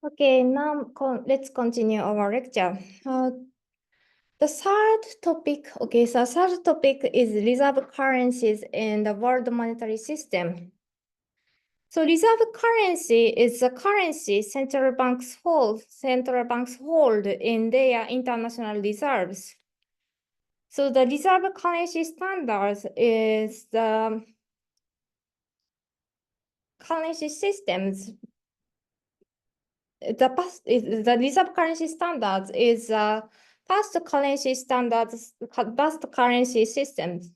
Okay, now let's continue our lecture. The third topic, so third topic is reserve currencies in the world monetary system. So reserve currency is the currency central banks hold in their international reserves. So the reserve currency standards is the currency systems. The reserve currency standards is past currency standards, past currency systems.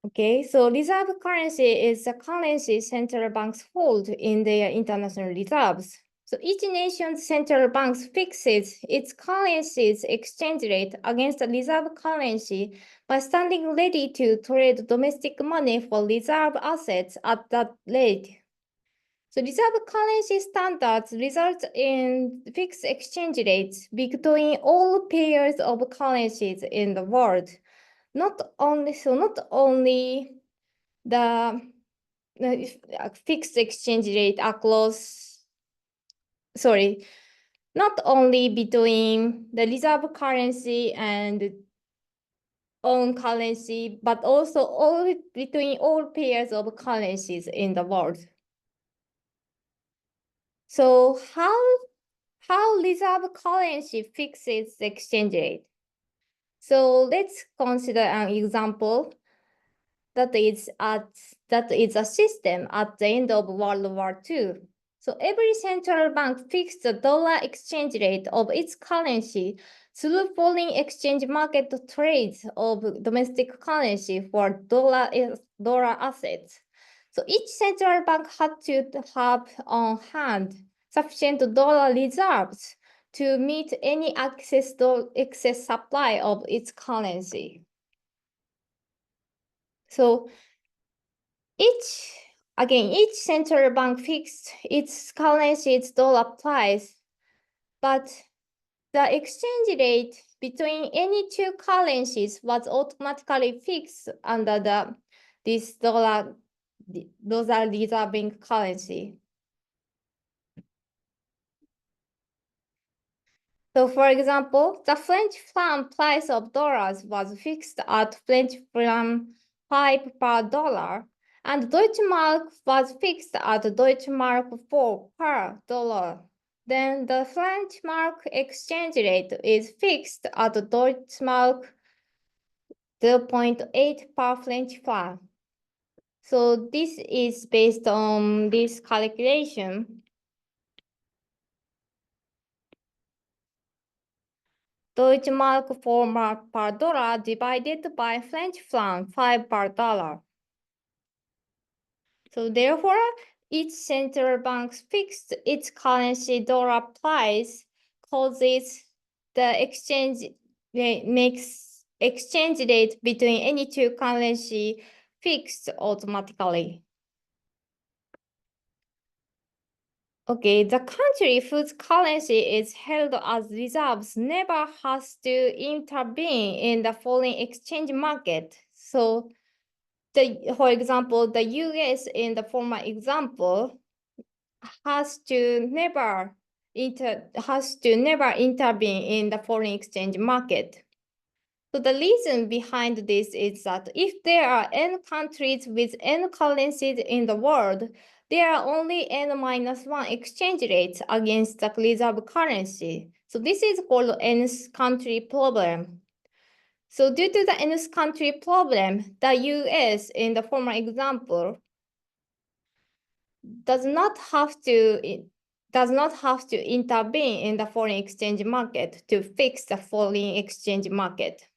Okay, so reserve currency is the currency central banks hold in their international reserves. So each nation's central bank fixes its currency's exchange rate against the reserve currency by standing ready to trade domestic money for reserve assets at that rate. So reserve currency standards result in fixed exchange rates between all pairs of currencies in the world. Not only the fixed exchange rate not only between the reserve currency and own currency, but also between all pairs of currencies in the world. So how reserve currency fixes the exchange rate? So let's consider an example that is a system at the end of World War II. So every central bank fixed the dollar exchange rate of its currency through foreign exchange market trades of domestic currency for dollar assets. So each central bank had to have on hand sufficient dollar reserves to meet any excess supply of its currency. So each central bank fixed its currency's dollar price, but the exchange rate between any two currencies was automatically fixed under this dollar reserving currency. So for example, the French franc price of dollars was fixed at French franc 5 per dollar, and Deutsche Mark was fixed at Deutsche Mark 4 per dollar. Then the French mark exchange rate is fixed at Deutsche Mark 0.8 per French franc. So this is based on this calculation. Deutsche Mark 4 mark per dollar divided by French franc 5 per dollar. So therefore, each central bank fixed its currency dollar price causes the makes exchange rate between any two currency fixed automatically. Okay, the country whose currency is held as reserves never has to intervene in the foreign exchange market. So, for example, the US in the former example has to never intervene in the foreign exchange market. So the reason behind this is that if there are n countries with n currencies in the world, there are only n-1 exchange rates against the reserve currency. So this is called nth country problem. So due to the nth country problem, the US in the former example does not have to intervene in the foreign exchange market to fix the foreign exchange market.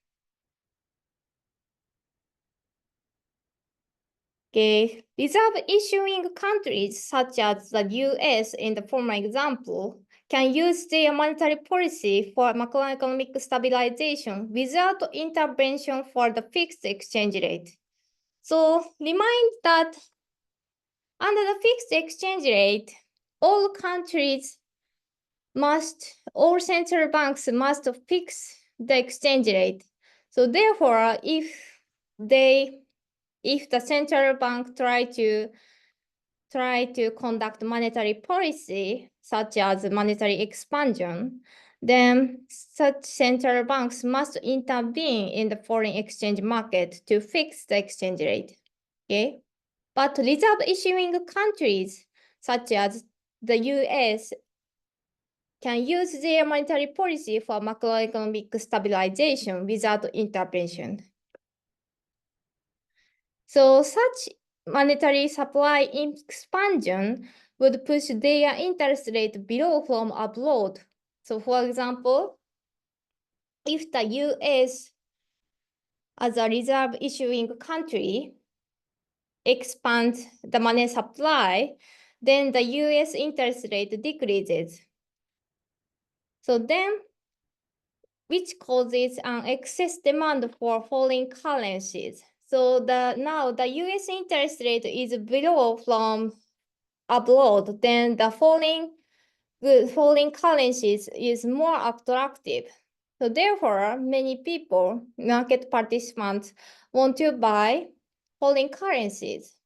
Okay, reserve issuing countries such as the US in the former example can use their monetary policy for macroeconomic stabilization without intervention for the fixed exchange rate. So remind that under the fixed exchange rate, all central banks must fix the exchange rate. So therefore, if the central bank try try to conduct monetary policy, such as monetary expansion, then such central banks must intervene in the foreign exchange market to fix the exchange rate. Okay? But reserve issuing countries, such as the US, can use their monetary policy for macroeconomic stabilization without intervention. So such monetary supply expansion would push their interest rate below from abroad. So for example, if the US as a reserve issuing country expands the money supply, then the US interest rate decreases. So then, which causes an excess demand for foreign currencies. So now the US interest rate is below from abroad, then the foreign currencies is more attractive. So therefore, many people, market participants, want to buy foreign currencies.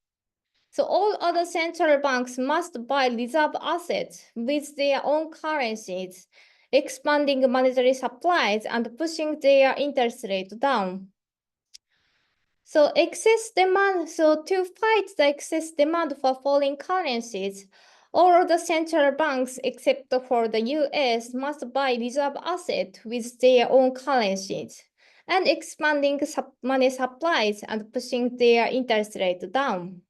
So all other central banks must buy reserve assets with their own currencies, expanding monetary supplies and pushing their interest rate down. So to fight the excess demand for foreign currencies, all the central banks except for the US must buy reserve assets with their own currencies and expanding money supplies and pushing their interest rate down.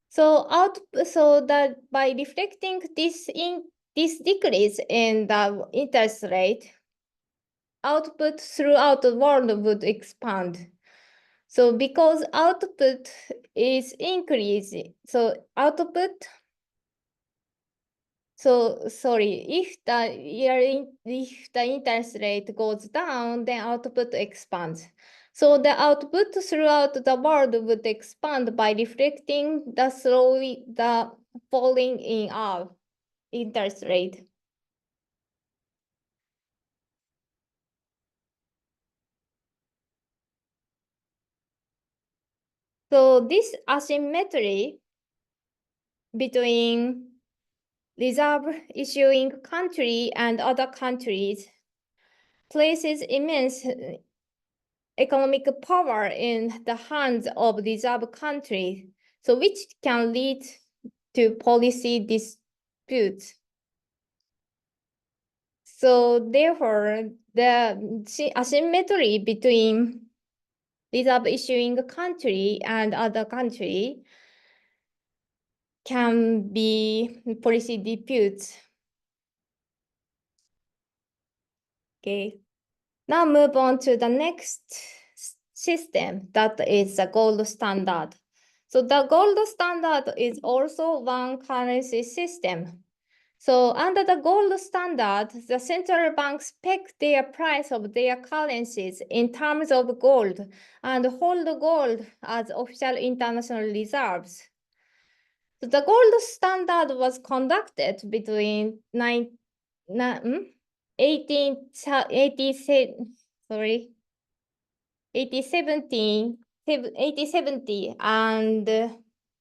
So that by reflecting this decrease in the interest rate, output throughout the world would expand. So because output is increasing, if the interest rate goes down, then output expands. So the output throughout the world would expand by reflecting the falling in our interest rate. So this asymmetry between reserve issuing country and other countries places immense economic power in the hands of reserve countries, so which can lead to policy disputes. So therefore, the asymmetry between reserve issuing country and other country can be policy disputes. Okay. Now move on to the next system, that is the gold standard. So the gold standard is also one currency system. So under the gold standard, the central banks peg their price of their currencies in terms of gold and hold gold as official international reserves. So the gold standard was conducted between 1870 and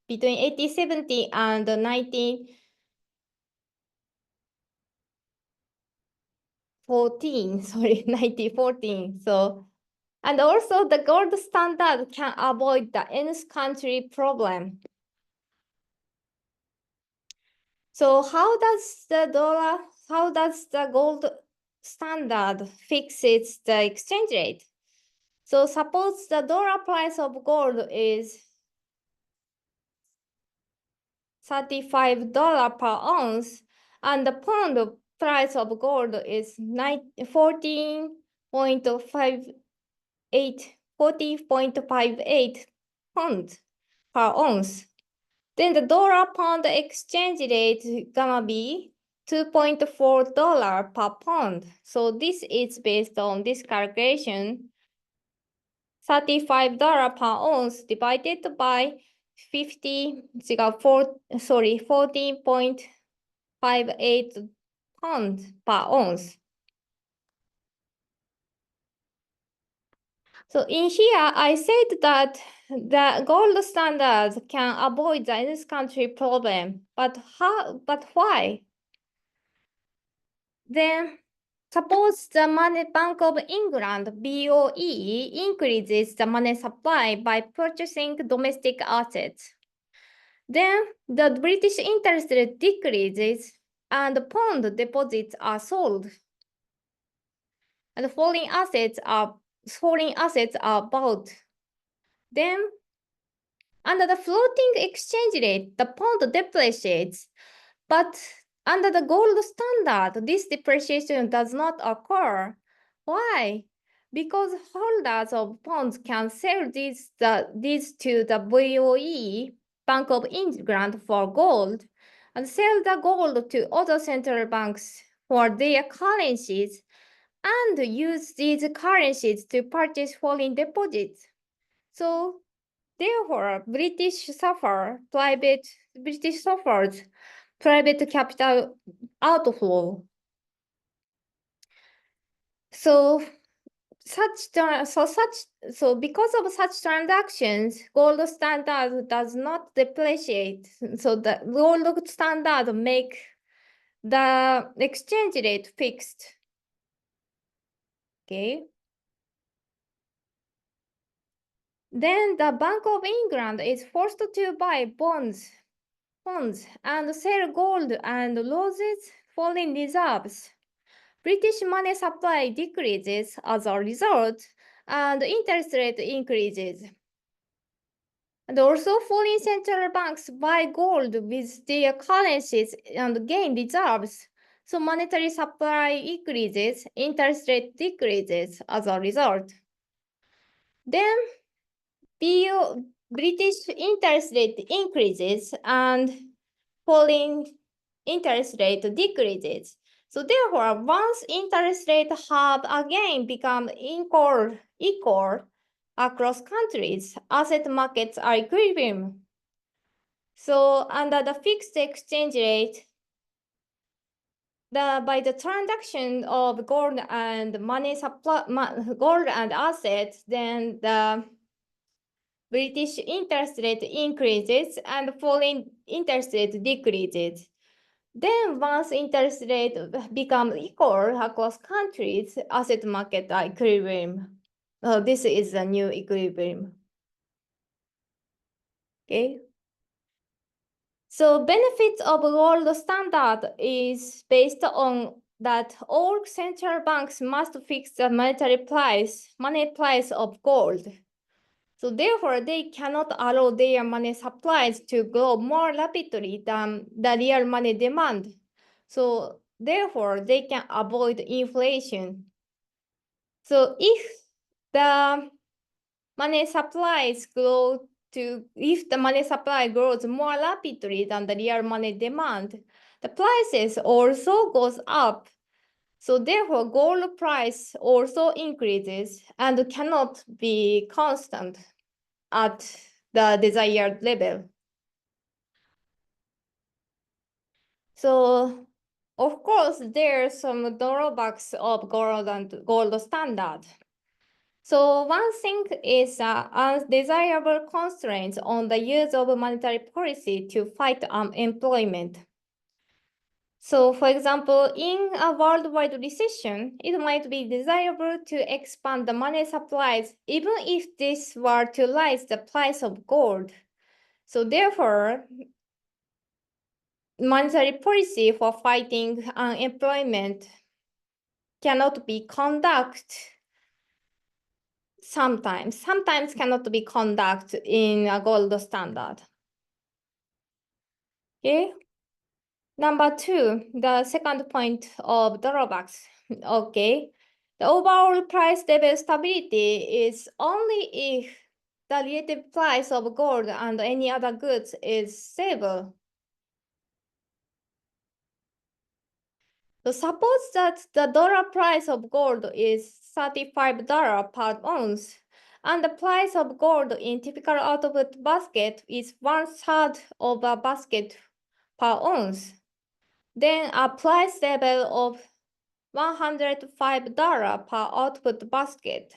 between 1870 and 1914. So, and also the gold standard can avoid the nth country problem. So how does the gold standard fixes the exchange rate? So suppose the dollar price of gold is $35 per ounce, and the pound price of gold is 40.58 pounds per ounce. Then the dollar pound exchange rate is gonna be $2.4 per pound. So this is based on this calculation. $35 per ounce divided by 14.58 pounds per ounce. So in here, I said that the gold standards can avoid the in this country problem, but why? Then suppose the money Bank of England, BOE, increases the money supply by purchasing domestic assets. Then the British interest rate decreases and pound deposits are sold. And foreign assets are bought. Then under the floating exchange rate, the pound depreciates. But under the gold standard, this depreciation does not occur. Why? Because holders of bonds can sell these to the BOE, Bank of England, for gold, and sell the gold to other central banks for their currencies, and use these currencies to purchase foreign deposits. So therefore, British suffers private capital outflow. So because of such transactions, gold standard does not depreciate. So the gold standard make the exchange rate fixed. Okay. Then the Bank of England is forced to buy bonds and sell gold and loses foreign reserves. British money supply decreases as a result, and interest rate increases. And also, foreign central banks buy gold with their currencies and gain reserves. So monetary supply increases, interest rate decreases as a result. Then British interest rate increases and foreign interest rate decreases. So therefore, once interest rate have again become equal across countries, asset markets are equilibrium. So under the fixed exchange rate, by the transaction of gold and money supply, gold and assets, then the British interest rate increases and foreign interest rate decreases. Then once interest rate become equal across countries, asset market are equilibrium. This is a new equilibrium. Okay. So benefits of gold standard is based on that all central banks must fix the money price of gold. So therefore, they cannot allow their money supplies to grow more rapidly than the real money demand. So therefore, they can avoid inflation. So if the money supplies if the money supply grows more rapidly than the real money demand, the prices also goes up. So therefore, gold price also increases and cannot be constant at the desired level. So of course, there are some drawbacks of gold standard. So one thing is undesirable constraints on the use of monetary policy to fight unemployment. So for example, in a worldwide recession, it might be desirable to expand the money supplies, even if this were to raise the price of gold. So therefore, monetary policy for fighting unemployment cannot be conducted sometimes cannot be conducted in a gold standard. Okay. Number two, the second point of drawbacks. Okay. The overall price level stability is only if the relative price of gold and any other goods is stable. So suppose that the dollar price of gold is $35 per ounce, and the price of gold in typical output basket is 1/3 of a basket per ounce. Then a price level of $105 per output basket.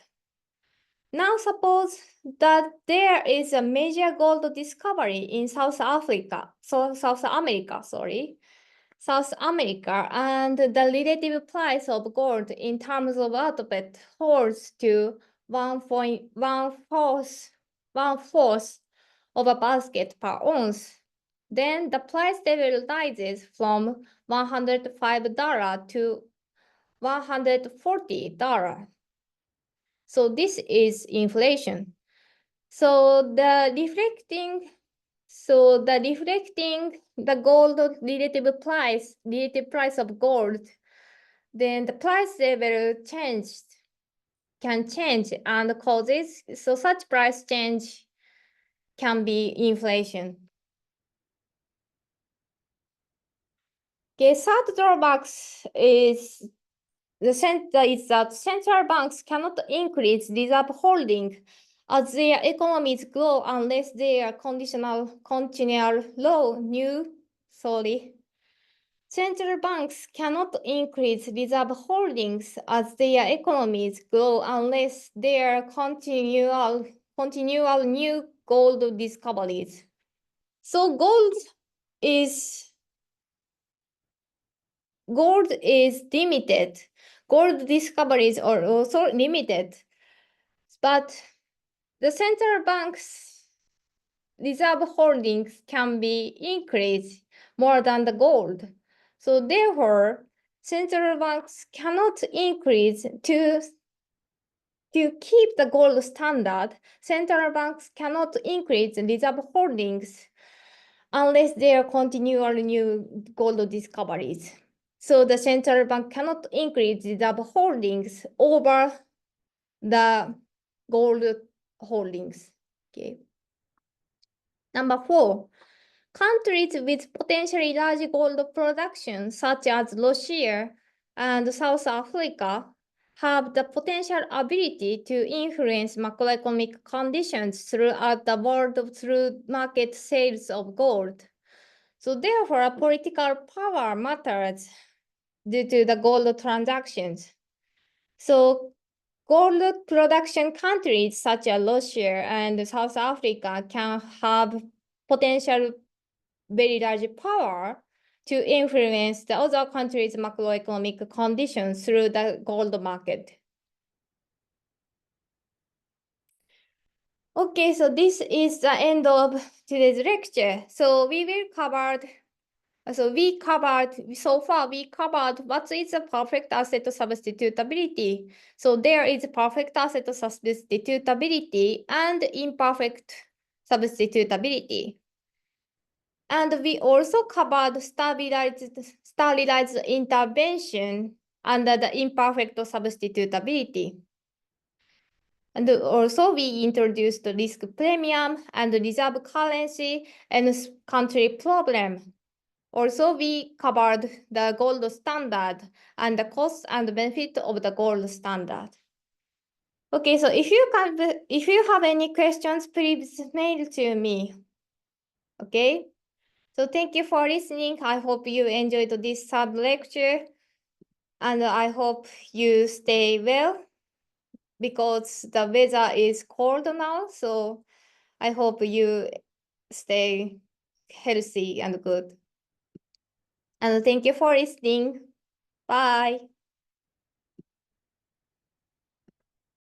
Now suppose that there is a major gold discovery in South America, South America, and the relative price of gold in terms of output falls to 1/4 of a basket per ounce. Then the price level rises from $105 to $140. So this is inflation. So the reflecting the gold relative price of gold, then the price level can change and causes, so such price change can be inflation. Okay, third drawbacks is that central banks cannot increase reserve holding as their economies grow unless their Central banks cannot increase reserve holdings as their economies grow unless their continual new gold discoveries. So gold is limited. Gold discoveries are also limited, but the central bank's reserve holdings can be increased more than the gold. So therefore, central banks cannot increase to keep the gold standard. Central banks cannot increase reserve holdings unless there are continual new gold discoveries. So the central bank cannot increase reserve holdings over the gold holdings. Okay. Number 4, countries with potentially large gold production, such as Russia and South Africa, have the potential ability to influence macroeconomic conditions throughout the world through market sales of gold. So therefore, political power matters due to the gold transactions. So gold production countries such as Russia and South Africa can have potential very large power to influence the other countries' macroeconomic conditions through the gold market. Okay, so this is the end of today's lecture. So so far we covered what is the perfect asset substitutability. So there is perfect asset substitutability and imperfect substitutability. And we also covered stabilized intervention under the imperfect substitutability. And also we introduced the risk premium and reserve currency and country problem. Also, we covered the gold standard and the cost and benefit of the gold standard. Okay, so if you have any questions, please mail to me. Okay, so thank you for listening. I hope you enjoyed this third lecture, and I hope you stay well because the weather is cold now. So I hope you stay healthy and good. And thank you for listening. Bye.